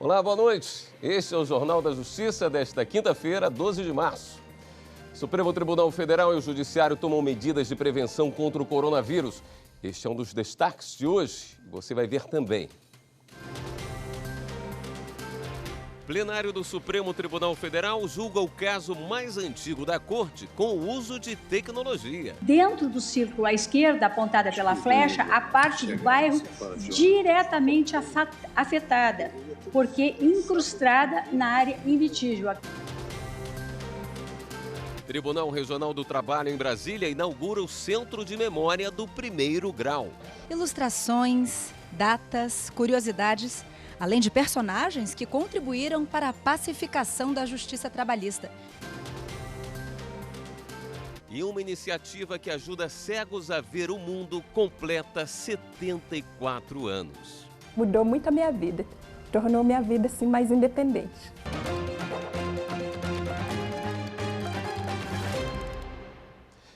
Olá, boa noite. Este é o Jornal da Justiça desta quinta-feira, 12 de março. Supremo Tribunal Federal e o Judiciário tomam medidas de prevenção contra o coronavírus. Este é um dos destaques de hoje. Você vai ver também. Plenário do Supremo Tribunal Federal julga o caso mais antigo da Corte com o uso de tecnologia. Dentro do círculo à esquerda, apontada pela flecha, a parte do bairro diretamente afetada, porque incrustada na área invitígua. Tribunal Regional do Trabalho em Brasília inaugura o Centro de Memória do Primeiro Grau. Ilustrações, datas, curiosidades, além de personagens que contribuíram para a pacificação da justiça trabalhista. E uma iniciativa que ajuda cegos a ver o mundo completa 74 anos. Mudou muito a minha vida, tornou minha vida assim, mais independente.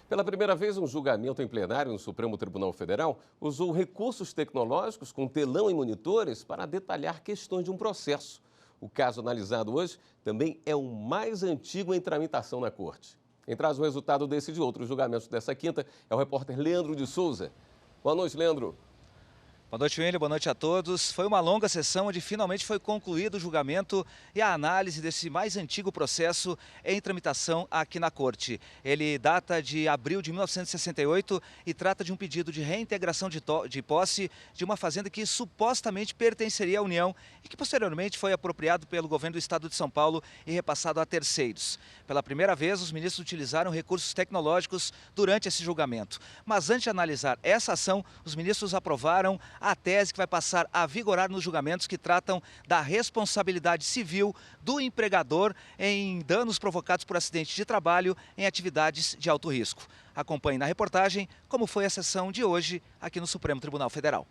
Pela primeira vez, um julgamento em plenário no Supremo Tribunal Federal usou recursos tecnológicos com telão e monitores para detalhar questões de um processo. O caso analisado hoje também é o mais antigo em tramitação na Corte. Quem traz o resultado desse e de outros julgamentos dessa quinta é o repórter Leandro de Souza. Boa noite, Leandro. Boa noite, William. Boa noite a todos. Foi uma longa sessão onde finalmente foi concluído o julgamento e a análise desse mais antigo processo em tramitação aqui na Corte. Ele data de abril de 1968 e trata de um pedido de reintegração de posse de uma fazenda que supostamente pertenceria à União e que posteriormente foi apropriado pelo governo do estado de São Paulo e repassado a terceiros. Pela primeira vez, os ministros utilizaram recursos tecnológicos durante esse julgamento. Mas antes de analisar essa ação, os ministros aprovaram a tese que vai passar a vigorar nos julgamentos que tratam da responsabilidade civil do empregador em danos provocados por acidente de trabalho em atividades de alto risco. Acompanhe na reportagem como foi a sessão de hoje aqui no Supremo Tribunal Federal.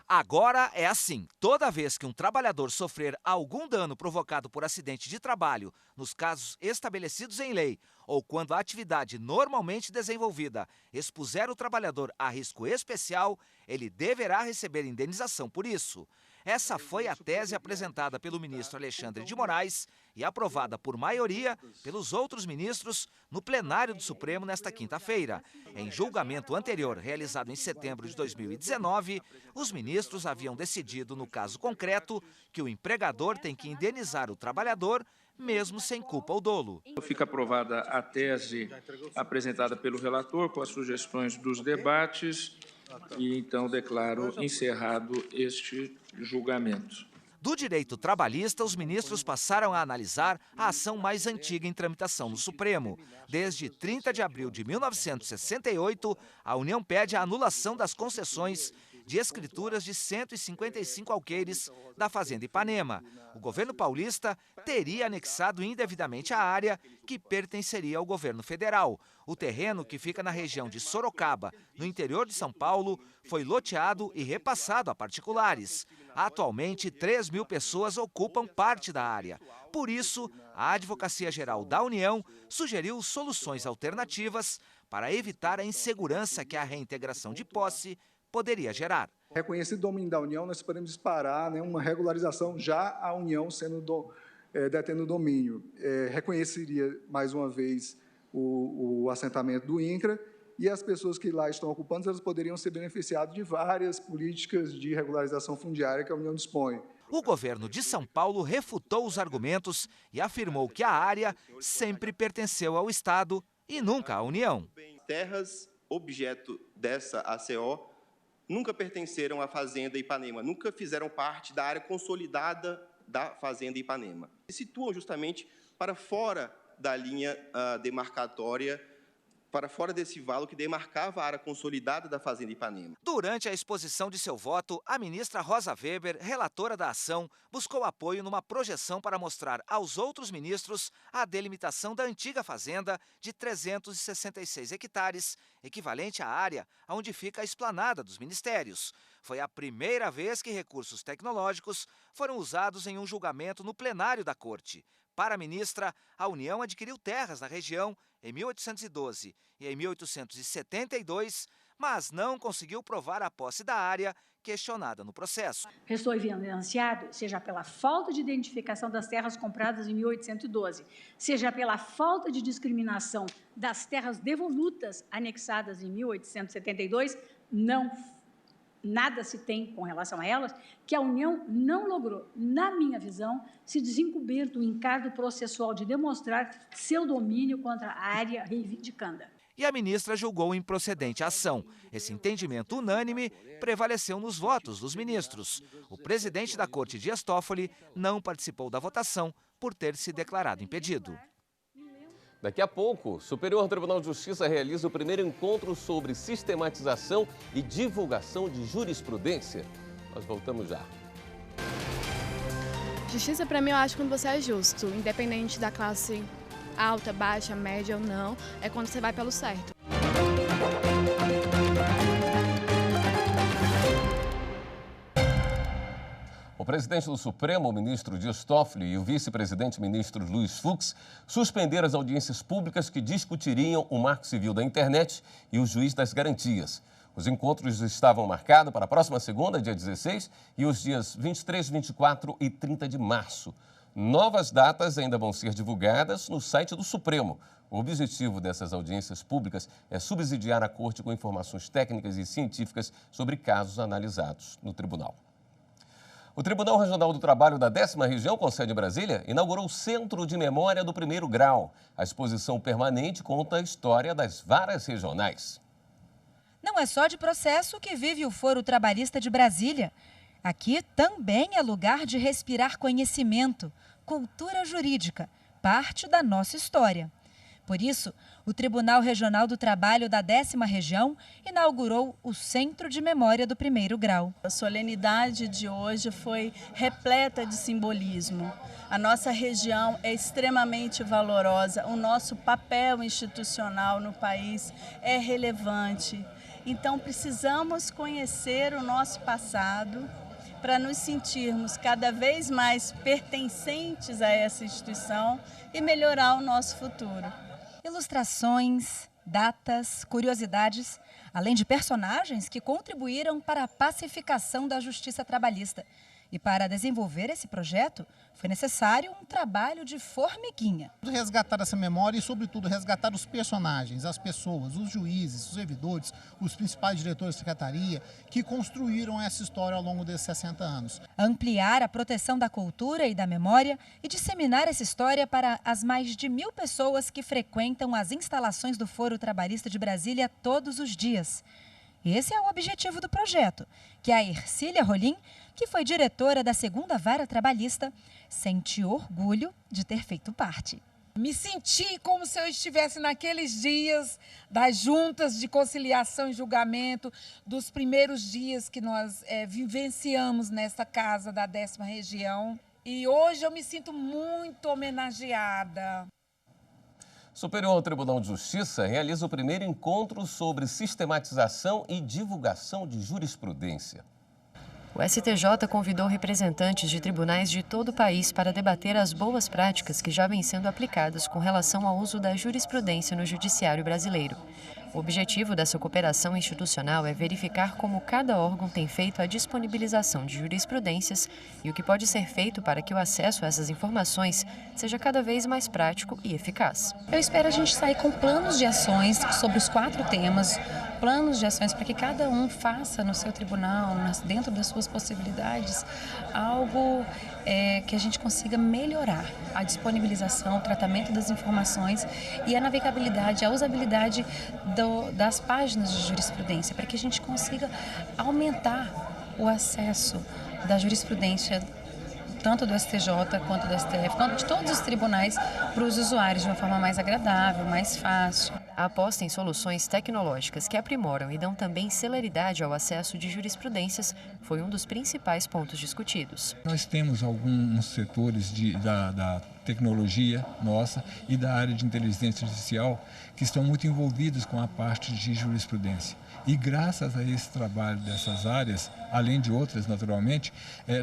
Agora é assim, toda vez que um trabalhador sofrer algum dano provocado por acidente de trabalho, nos casos estabelecidos em lei, ou quando a atividade normalmente desenvolvida expuser o trabalhador a risco especial, ele deverá receber indenização por isso. Essa foi a tese apresentada pelo ministro Alexandre de Moraes e aprovada por maioria pelos outros ministros no plenário do Supremo nesta quinta-feira. Em julgamento anterior, realizado em setembro de 2019, os ministros haviam decidido, no caso concreto, que o empregador tem que indenizar o trabalhador, mesmo sem culpa ou dolo. Fica aprovada a tese apresentada pelo relator com as sugestões dos debates e então declaro encerrado este julgamento. Do direito trabalhista, os ministros passaram a analisar a ação mais antiga em tramitação no Supremo. Desde 30 de abril de 1968, a União pede a anulação das concessões de escrituras de 155 alqueires da Fazenda Ipanema. O governo paulista teria anexado indevidamente a área que pertenceria ao governo federal. O terreno, que fica na região de Sorocaba, no interior de São Paulo, foi loteado e repassado a particulares. Atualmente, 3.000 pessoas ocupam parte da área. Por isso, a Advocacia Geral da União sugeriu soluções alternativas para evitar a insegurança que a reintegração de posse poderia gerar. Reconhecido domínio da União, nós podemos disparar uma regularização já a União detendo o domínio. Reconheceria, mais uma vez, o assentamento do INCRA e as pessoas que lá estão ocupando, elas poderiam ser beneficiadas de várias políticas de regularização fundiária que a União dispõe. O governo de São Paulo refutou os argumentos e afirmou que a área sempre pertenceu ao Estado e nunca à União. Terras objeto dessa ACO nunca pertenceram à Fazenda Ipanema, nunca fizeram parte da área consolidada da Fazenda Ipanema. Se situam justamente para fora da linha demarcatória, para fora desse valo que demarcava a área consolidada da Fazenda Ipanema. Durante a exposição de seu voto, a ministra Rosa Weber, relatora da ação, buscou apoio numa projeção para mostrar aos outros ministros a delimitação da antiga fazenda de 366 hectares, equivalente à área onde fica a esplanada dos ministérios. Foi a primeira vez que recursos tecnológicos foram usados em um julgamento no plenário da Corte. Para a ministra, a União adquiriu terras na região em 1812 e em 1872, mas não conseguiu provar a posse da área questionada no processo. Restou evidenciado, seja pela falta de identificação das terras compradas em 1812, seja pela falta de discriminação das terras devolutas anexadas em 1872, nada se tem com relação a elas, que a União não logrou, na minha visão, se desincumbir do encargo processual de demonstrar seu domínio contra a área reivindicanda. E a ministra julgou improcedente a ação. Esse entendimento unânime prevaleceu nos votos dos ministros. O presidente da Corte, Dias Toffoli, não participou da votação por ter se declarado impedido. Daqui a pouco, o Superior Tribunal de Justiça realiza o primeiro encontro sobre sistematização e divulgação de jurisprudência. Nós voltamos já. Justiça, para mim, eu acho quando você é justo, independente da classe alta, baixa, média ou não, é quando você vai pelo certo. O presidente do Supremo, o ministro Dias Toffoli, e o vice-presidente ministro Luiz Fux suspenderam as audiências públicas que discutiriam o Marco Civil da Internet e o Juiz das Garantias. Os encontros estavam marcados para a próxima segunda, dia 16, e os dias 23, 24 e 30 de março. Novas datas ainda vão ser divulgadas no site do Supremo. O objetivo dessas audiências públicas é subsidiar a Corte com informações técnicas e científicas sobre casos analisados no tribunal. O Tribunal Regional do Trabalho da 10ª Região, com sede em Brasília, inaugurou o Centro de Memória do Primeiro Grau. A exposição permanente conta a história das varas regionais. Não é só de processo que vive o Foro Trabalhista de Brasília. Aqui também é lugar de respirar conhecimento, cultura jurídica, parte da nossa história. Por isso, o Tribunal Regional do Trabalho da 10ª Região inaugurou o Centro de Memória do Primeiro Grau. A solenidade de hoje foi repleta de simbolismo. A nossa região é extremamente valorosa, o nosso papel institucional no país é relevante. Então, precisamos conhecer o nosso passado para nos sentirmos cada vez mais pertencentes a essa instituição e melhorar o nosso futuro. Ilustrações, datas, curiosidades, além de personagens que contribuíram para a pacificação da justiça trabalhista. E para desenvolver esse projeto, foi necessário um trabalho de formiguinha. Resgatar essa memória e, sobretudo, resgatar os personagens, as pessoas, os juízes, os servidores, os principais diretores de secretaria que construíram essa história ao longo desses 60 anos. Ampliar a proteção da cultura e da memória e disseminar essa história para as mais de 1.000 pessoas que frequentam as instalações do Foro Trabalhista de Brasília todos os dias. Esse é o objetivo do projeto, que a Ercília Rolim, que foi diretora da 2ª Vara Trabalhista, sente orgulho de ter feito parte. Me senti como se eu estivesse naqueles dias das juntas de conciliação e julgamento, dos primeiros dias que nós vivenciamos nesta casa da 10ª Região. E hoje eu me sinto muito homenageada. O Superior Tribunal de Justiça realiza o primeiro encontro sobre sistematização e divulgação de jurisprudência. O STJ convidou representantes de tribunais de todo o país para debater as boas práticas que já vêm sendo aplicadas com relação ao uso da jurisprudência no judiciário brasileiro. O objetivo dessa cooperação institucional é verificar como cada órgão tem feito a disponibilização de jurisprudências e o que pode ser feito para que o acesso a essas informações seja cada vez mais prático e eficaz. Eu espero a gente sair com planos de ações sobre os 4 temas, planos de ações para que cada um faça no seu tribunal, dentro das suas possibilidades, algo que a gente consiga melhorar a disponibilização, o tratamento das informações e a navegabilidade, a usabilidade das páginas de jurisprudência, para que a gente consiga aumentar o acesso da jurisprudência, tanto do STJ quanto do STF, quanto de todos os tribunais, para os usuários de uma forma mais agradável, mais fácil. A aposta em soluções tecnológicas que aprimoram e dão também celeridade ao acesso de jurisprudências foi um dos principais pontos discutidos. Nós temos alguns setores da tecnologia nossa e da área de inteligência artificial que estão muito envolvidos com a parte de jurisprudência. E graças a esse trabalho dessas áreas, além de outras naturalmente,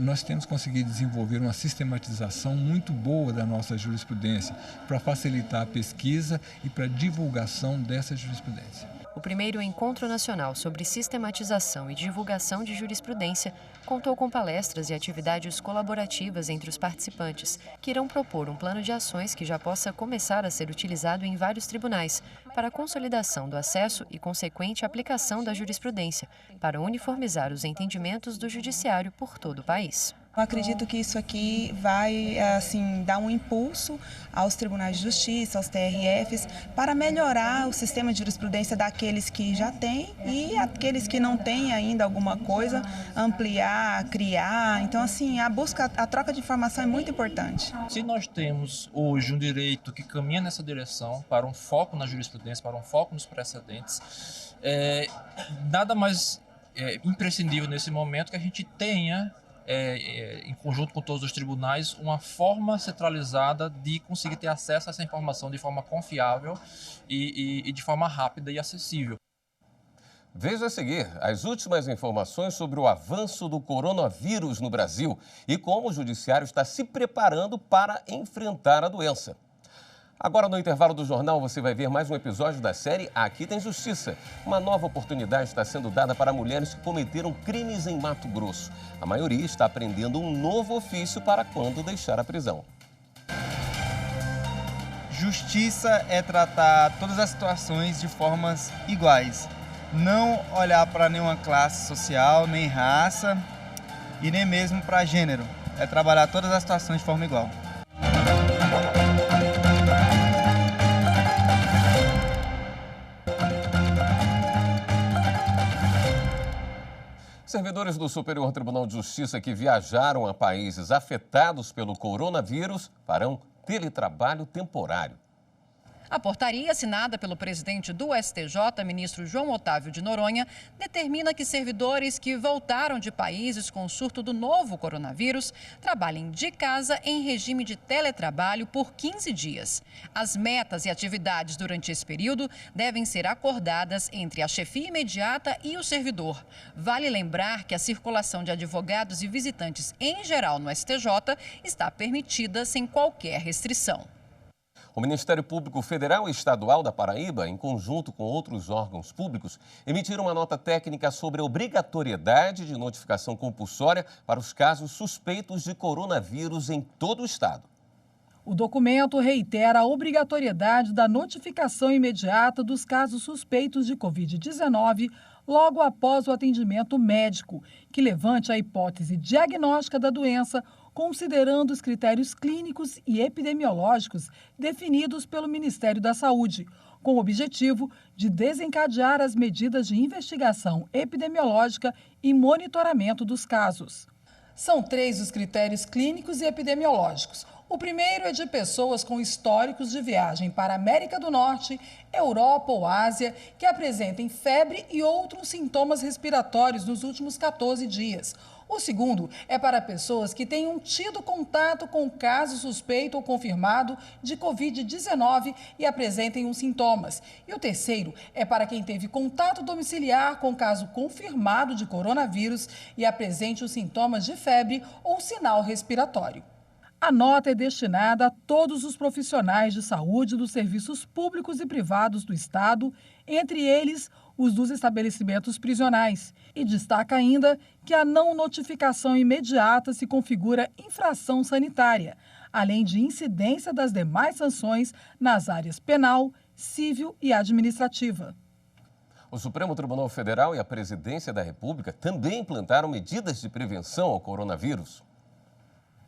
nós temos conseguido desenvolver uma sistematização muito boa da nossa jurisprudência para facilitar a pesquisa e para a divulgação dessa jurisprudência. O primeiro Encontro Nacional sobre Sistematização e Divulgação de Jurisprudência contou com palestras e atividades colaborativas entre os participantes, que irão propor um plano de ações que já possa começar a ser utilizado em vários tribunais para a consolidação do acesso e consequente aplicação da jurisprudência, para uniformizar os entendimentos do judiciário por todo o país. Eu acredito que isso aqui vai dar um impulso aos tribunais de justiça, aos TRFs, para melhorar o sistema de jurisprudência daqueles que já têm e aqueles que não têm ainda alguma coisa, ampliar, criar. Então, a troca de informação é muito importante. Se nós temos hoje um direito que caminha nessa direção, para um foco na jurisprudência, para um foco nos precedentes, nada mais imprescindível nesse momento que a gente tenha, em conjunto com todos os tribunais, uma forma centralizada de conseguir ter acesso a essa informação de forma confiável e de forma rápida e acessível. Veja a seguir as últimas informações sobre o avanço do coronavírus no Brasil e como o judiciário está se preparando para enfrentar a doença. Agora, no intervalo do jornal, você vai ver mais um episódio da série Aqui Tem Justiça. Uma nova oportunidade está sendo dada para mulheres que cometeram crimes em Mato Grosso. A maioria está aprendendo um novo ofício para quando deixar a prisão. Justiça é tratar todas as situações de formas iguais. Não olhar para nenhuma classe social, nem raça e nem mesmo para gênero. É trabalhar todas as situações de forma igual. Servidores do Superior Tribunal de Justiça que viajaram a países afetados pelo coronavírus farão teletrabalho temporário. A portaria, assinada pelo presidente do STJ, ministro João Otávio de Noronha, determina que servidores que voltaram de países com surto do novo coronavírus trabalhem de casa em regime de teletrabalho por 15 dias. As metas e atividades durante esse período devem ser acordadas entre a chefia imediata e o servidor. Vale lembrar que a circulação de advogados e visitantes em geral no STJ está permitida sem qualquer restrição. O Ministério Público Federal e Estadual da Paraíba, em conjunto com outros órgãos públicos, emitiram uma nota técnica sobre a obrigatoriedade de notificação compulsória para os casos suspeitos de coronavírus em todo o estado. O documento reitera a obrigatoriedade da notificação imediata dos casos suspeitos de Covid-19 logo após o atendimento médico, que levante a hipótese diagnóstica da doença, considerando os critérios clínicos e epidemiológicos definidos pelo Ministério da Saúde, com o objetivo de desencadear as medidas de investigação epidemiológica e monitoramento dos casos. São 3 os critérios clínicos e epidemiológicos. O primeiro é de pessoas com históricos de viagem para a América do Norte, Europa ou Ásia, que apresentem febre e outros sintomas respiratórios nos últimos 14 dias. O segundo é para pessoas que tenham tido contato com caso suspeito ou confirmado de Covid-19 e apresentem os sintomas. E o terceiro é para quem teve contato domiciliar com caso confirmado de coronavírus e apresente os sintomas de febre ou sinal respiratório. A nota é destinada a todos os profissionais de saúde dos serviços públicos e privados do Estado, entre eles os dos estabelecimentos prisionais, e destaca ainda que a não notificação imediata se configura infração sanitária, além de incidência das demais sanções nas áreas penal, civil e administrativa. O Supremo Tribunal Federal e a Presidência da República também implantaram medidas de prevenção ao coronavírus.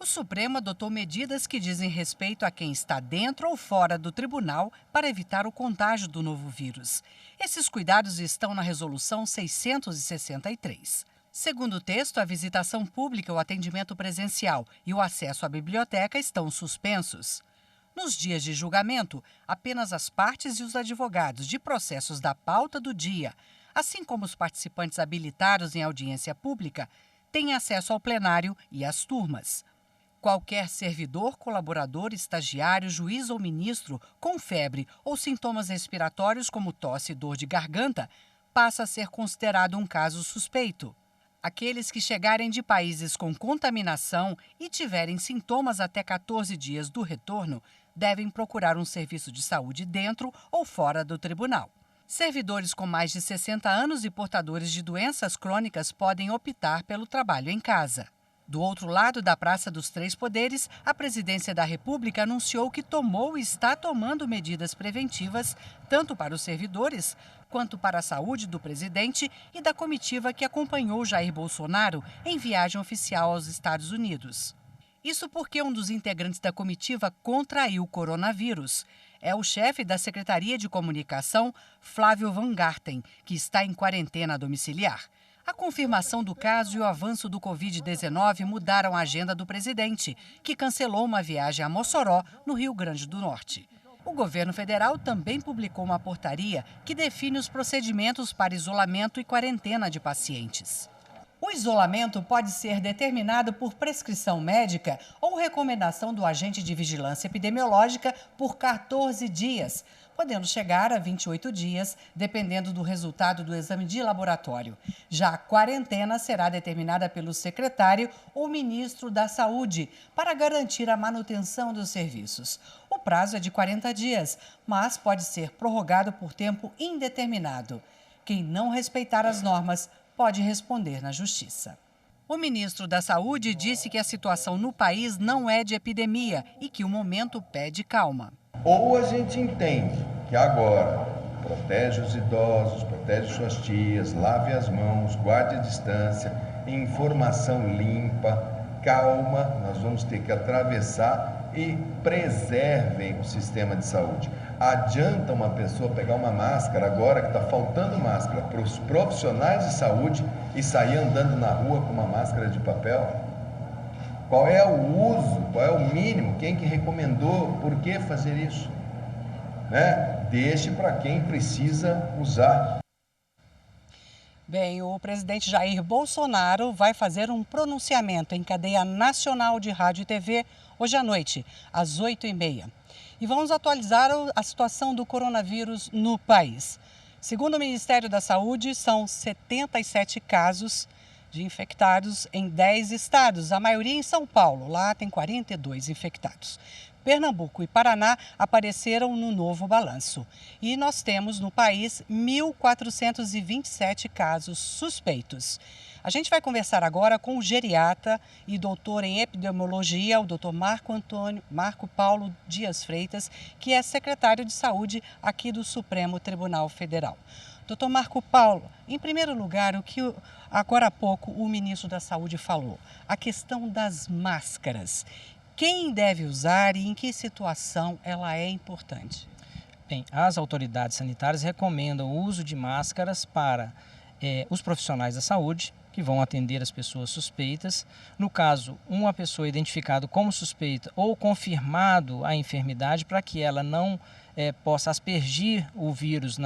O Supremo adotou medidas que dizem respeito a quem está dentro ou fora do tribunal para evitar o contágio do novo vírus. Esses cuidados estão na Resolução 663. Segundo o texto, a visitação pública, o atendimento presencial e o acesso à biblioteca estão suspensos. Nos dias de julgamento, apenas as partes e os advogados de processos da pauta do dia, assim como os participantes habilitados em audiência pública, têm acesso ao plenário e às turmas. Qualquer servidor, colaborador, estagiário, juiz ou ministro com febre ou sintomas respiratórios como tosse e dor de garganta passa a ser considerado um caso suspeito. Aqueles que chegarem de países com contaminação e tiverem sintomas até 14 dias do retorno devem procurar um serviço de saúde dentro ou fora do tribunal. Servidores com mais de 60 anos e portadores de doenças crônicas podem optar pelo trabalho em casa. Do outro lado da Praça dos Três Poderes, a Presidência da República anunciou que tomou e está tomando medidas preventivas tanto para os servidores quanto para a saúde do presidente e da comitiva que acompanhou Jair Bolsonaro em viagem oficial aos Estados Unidos. Isso porque um dos integrantes da comitiva contraiu o coronavírus. É o chefe da Secretaria de Comunicação, Flávio Van Garten, que está em quarentena domiciliar. A confirmação do caso e o avanço do Covid-19 mudaram a agenda do presidente, que cancelou uma viagem a Mossoró, no Rio Grande do Norte. O governo federal também publicou uma portaria que define os procedimentos para isolamento e quarentena de pacientes. O isolamento pode ser determinado por prescrição médica ou recomendação do agente de vigilância epidemiológica por 14 dias, podendo chegar a 28 dias, dependendo do resultado do exame de laboratório. Já a quarentena será determinada pelo secretário ou ministro da Saúde para garantir a manutenção dos serviços. O prazo é de 40 dias, mas pode ser prorrogado por tempo indeterminado. Quem não respeitar as normas pode responder na Justiça. O ministro da Saúde disse que a situação no país não é de epidemia e que o momento pede calma. Ou a gente entende que agora protege os idosos, protege suas tias, lave as mãos, guarde a distância, informação limpa, calma, nós vamos ter que atravessar e preservem o sistema de saúde. Adianta uma pessoa pegar uma máscara agora que está faltando máscara para os profissionais de saúde e sair andando na rua com uma máscara de papel? Qual é o uso? Qual é o mínimo? Quem que recomendou? Por que fazer isso? Né? Deixe para quem precisa usar. Bem, o presidente Jair Bolsonaro vai fazer um pronunciamento em cadeia nacional de rádio e TV hoje à noite, às 8h30. E vamos atualizar a situação do coronavírus no país. Segundo o Ministério da Saúde, são 77 casos de infectados em 10 estados, a maioria em São Paulo. Lá tem 42 infectados. Pernambuco e Paraná apareceram no novo balanço. E nós temos no país 1.427 casos suspeitos. A gente vai conversar agora com o geriatra e doutor em epidemiologia, o doutor Marco Paulo Dias Freitas, que é secretário de saúde aqui do Supremo Tribunal Federal. Doutor Marco Paulo, em primeiro lugar, o que agora há pouco o ministro da Saúde falou, a questão das máscaras. Quem deve usar e em que situação ela é importante? Bem, as autoridades sanitárias recomendam o uso de máscaras para os profissionais da saúde, que vão atender as pessoas suspeitas. No caso, uma pessoa identificada como suspeita ou confirmado a enfermidade, para que ela não possa aspergir o vírus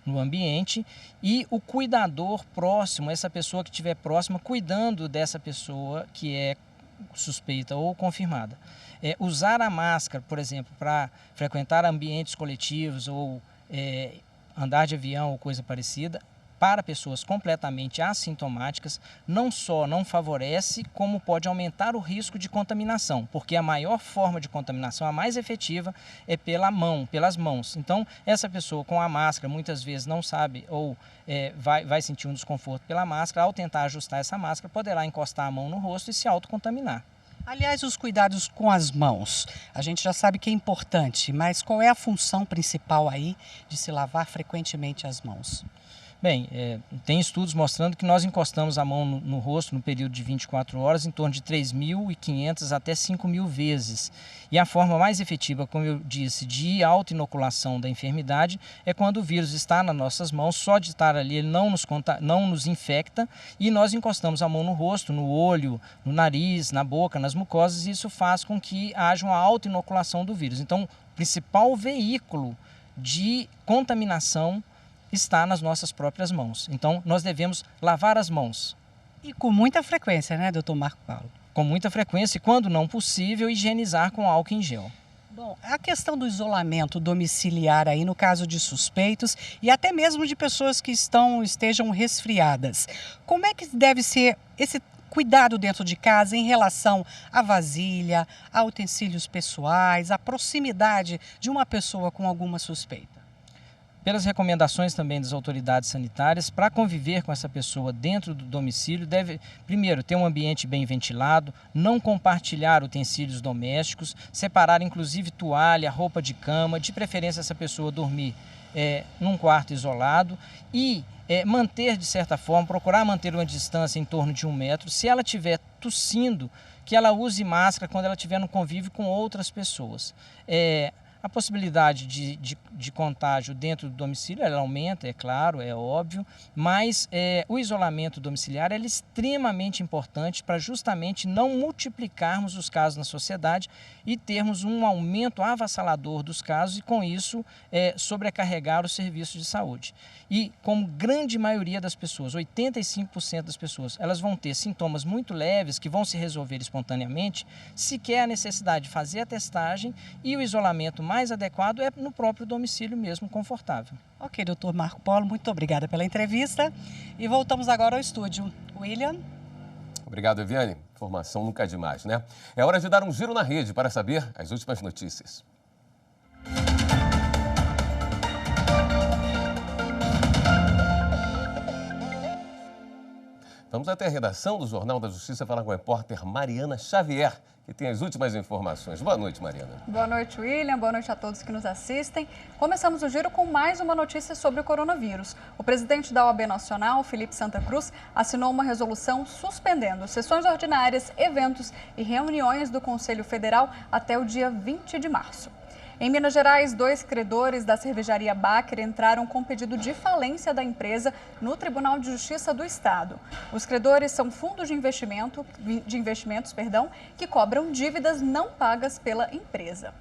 no ambiente, e o cuidador próximo, essa pessoa que estiver próxima, cuidando dessa pessoa que é suspeita ou confirmada. Usar a máscara, por exemplo, para frequentar ambientes coletivos ou andar de avião ou coisa parecida, para pessoas completamente assintomáticas, não só não favorece, como pode aumentar o risco de contaminação, porque a maior forma de contaminação, a mais efetiva, é pelas mãos. Então, essa pessoa com a máscara muitas vezes não sabe ou vai sentir um desconforto pela máscara, ao tentar ajustar essa máscara, poderá encostar a mão no rosto e se autocontaminar. Aliás, os cuidados com as mãos, a gente já sabe que é importante, mas qual é a função principal aí de se lavar frequentemente as mãos? Bem, tem estudos mostrando que nós encostamos a mão no rosto no período de 24 horas em torno de 3.500 até 5.000 vezes. E a forma mais efetiva, como eu disse, de autoinoculação da enfermidade é quando o vírus está nas nossas mãos, só de estar ali ele não nos infecta, e nós encostamos a mão no rosto, no olho, no nariz, na boca, nas mucosas, e isso faz com que haja uma autoinoculação do vírus. Então, o principal veículo de contaminação está nas nossas próprias mãos. Então, nós devemos lavar as mãos. E com muita frequência, né, doutor Marco Paulo? Com muita frequência e, quando não possível, higienizar com álcool em gel. Bom, a questão do isolamento domiciliar aí, no caso de suspeitos e até mesmo de pessoas que estejam resfriadas. Como é que deve ser esse cuidado dentro de casa em relação à vasilha, a utensílios pessoais, à proximidade de uma pessoa com alguma suspeita? pelas recomendações também das autoridades sanitárias, para conviver com essa pessoa dentro do domicílio, deve, primeiro, ter um ambiente bem ventilado, não compartilhar utensílios domésticos, separar inclusive toalha, roupa de cama, de preferência essa pessoa dormir num quarto isolado e manter, de certa forma, procurar manter uma distância em torno de 1 metro. Se ela estiver tossindo, que ela use máscara quando ela estiver no convívio com outras pessoas. A possibilidade de contágio dentro do domicílio ela aumenta, é claro, é óbvio, mas o isolamento domiciliar é extremamente importante para justamente não multiplicarmos os casos na sociedade e termos um aumento avassalador dos casos e, com isso, sobrecarregar os serviços de saúde. E, como grande maioria das pessoas, 85% das pessoas, elas vão ter sintomas muito leves que vão se resolver espontaneamente, sequer a necessidade de fazer a testagem e o isolamento mais adequado é no próprio domicílio mesmo, confortável. Ok, doutor Marco Polo, muito obrigada pela entrevista. E voltamos agora ao estúdio. William? Obrigado, Eviane. Informação nunca é demais, né? É hora de dar um giro na rede para saber as últimas notícias. Vamos até a redação do Jornal da Justiça falar com a repórter Mariana Xavier, que tem as últimas informações. Boa noite, Mariana. Boa noite, William. Boa noite a todos que nos assistem. Começamos o giro com mais uma notícia sobre o coronavírus. O presidente da OAB Nacional, Felipe Santa Cruz, assinou uma resolução suspendendo sessões ordinárias, eventos e reuniões do Conselho Federal até o dia 20 de março. Em Minas Gerais, 2 credores da cervejaria Baker entraram com pedido de falência da empresa no Tribunal de Justiça do Estado. Os credores são fundos de investimentos, que cobram dívidas não pagas pela empresa.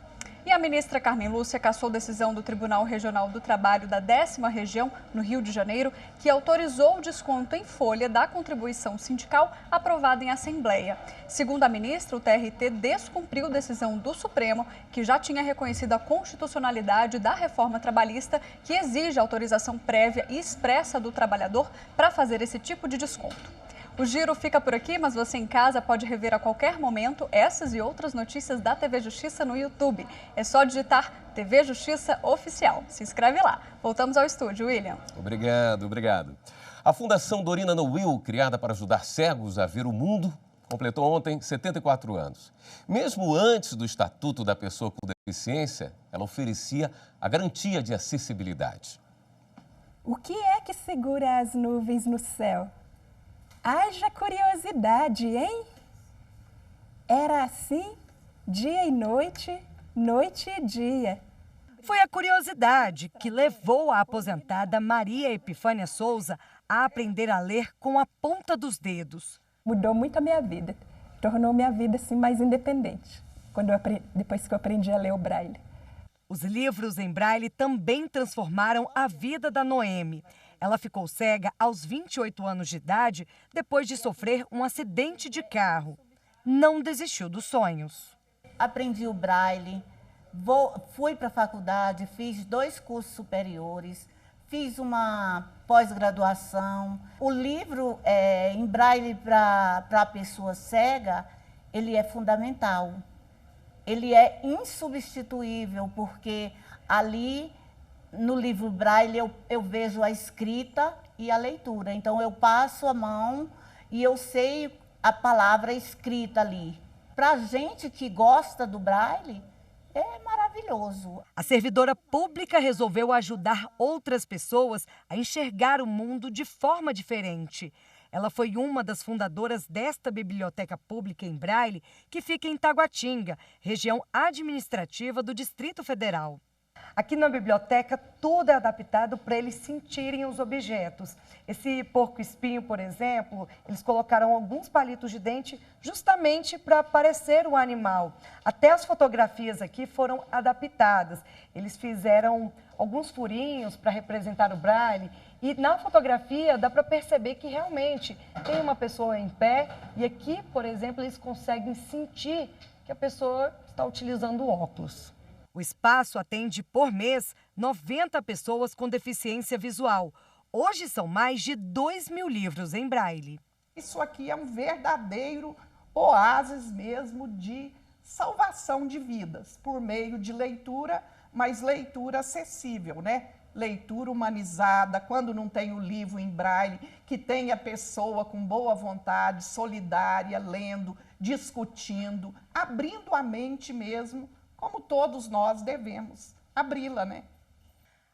E a ministra Carmen Lúcia cassou decisão do Tribunal Regional do Trabalho da 10ª Região, no Rio de Janeiro, que autorizou o desconto em folha da contribuição sindical aprovada em Assembleia. Segundo a ministra, o TRT descumpriu decisão do Supremo, que já tinha reconhecido a constitucionalidade da reforma trabalhista, que exige autorização prévia e expressa do trabalhador para fazer esse tipo de desconto. O giro fica por aqui, mas você em casa pode rever a qualquer momento essas e outras notícias da TV Justiça no YouTube. É só digitar TV Justiça Oficial. Se inscreve lá. Voltamos ao estúdio, William. Obrigado. A Fundação Dorina Noil, criada para ajudar cegos a ver o mundo, completou ontem 74 anos. Mesmo antes do Estatuto da Pessoa com Deficiência, ela oferecia a garantia de acessibilidade. O que é que segura as nuvens no céu? Haja curiosidade, hein? Era assim, dia e noite, noite e dia. Foi a curiosidade que levou a aposentada Maria Epifânia Souza a aprender a ler com a ponta dos dedos. Mudou muito a minha vida, tornou minha vida assim, mais independente, depois que eu aprendi a ler o Braille. Os livros em Braille também transformaram a vida da Noemi. Ela ficou cega aos 28 anos de idade, depois de sofrer um acidente de carro. Não desistiu dos sonhos. Aprendi o Braille, fui para a faculdade, fiz 2 cursos superiores, fiz uma pós-graduação. O livro em Braille para a pessoa cega, ele é fundamental. Ele é insubstituível, porque ali no livro Braille eu vejo a escrita e a leitura. Então eu passo a mão e eu sei a palavra escrita ali. Para a gente que gosta do Braille, é maravilhoso. A servidora pública resolveu ajudar outras pessoas a enxergar o mundo de forma diferente. Ela foi uma das fundadoras desta biblioteca pública em Braille, que fica em Taguatinga, região administrativa do Distrito Federal. Aqui na biblioteca, tudo é adaptado para eles sentirem os objetos. Esse porco-espinho, por exemplo, eles colocaram alguns palitos de dente justamente para parecer um animal. Até as fotografias aqui foram adaptadas. Eles fizeram alguns furinhos para representar o Braille. E na fotografia dá para perceber que realmente tem uma pessoa em pé. E aqui, por exemplo, eles conseguem sentir que a pessoa está utilizando óculos. O espaço atende por mês 90 pessoas com deficiência visual. Hoje são mais de 2.000 livros em Braille. Isso aqui é um verdadeiro oásis mesmo de salvação de vidas, por meio de leitura, mas leitura acessível, né? leitura humanizada, quando não tem o livro em braille, que tem a pessoa com boa vontade, solidária, lendo, discutindo, abrindo a mente mesmo, como todos nós devemos abri-la, né?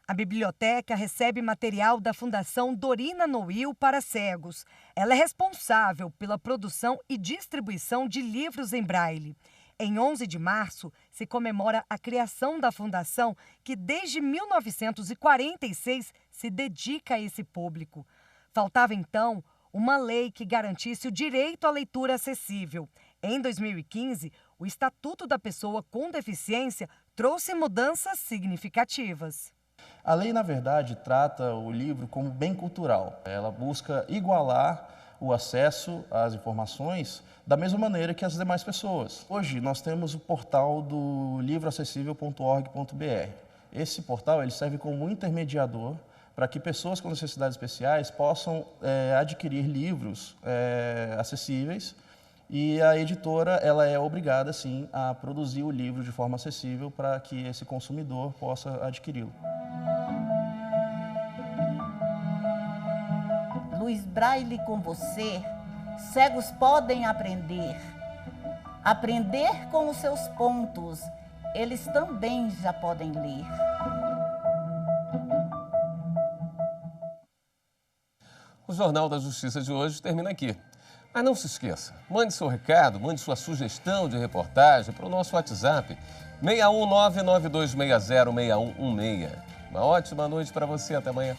A biblioteca recebe material da Fundação Dorina Noil para cegos. Ela é responsável pela produção e distribuição de livros em braille. Em 11 de março, se comemora a criação da fundação, que desde 1946 se dedica a esse público. Faltava, então, uma lei que garantisse o direito à leitura acessível. Em 2015, o Estatuto da Pessoa com Deficiência trouxe mudanças significativas. A lei, na verdade, trata o livro como bem cultural. Ela busca igualar o acesso às informações da mesma maneira que as demais pessoas. Hoje, nós temos o portal do livroacessível.org.br. Esse portal ele serve como intermediador para que pessoas com necessidades especiais possam adquirir livros acessíveis, e a editora ela é obrigada, sim, a produzir o livro de forma acessível para que esse consumidor possa adquiri-lo. Luiz Braille com você, cegos podem aprender. Aprender com os seus pontos, eles também já podem ler. O Jornal da Justiça de hoje termina aqui. Mas não se esqueça, mande seu recado, mande sua sugestão de reportagem para o nosso WhatsApp 61992606116. Uma ótima noite para você, até amanhã.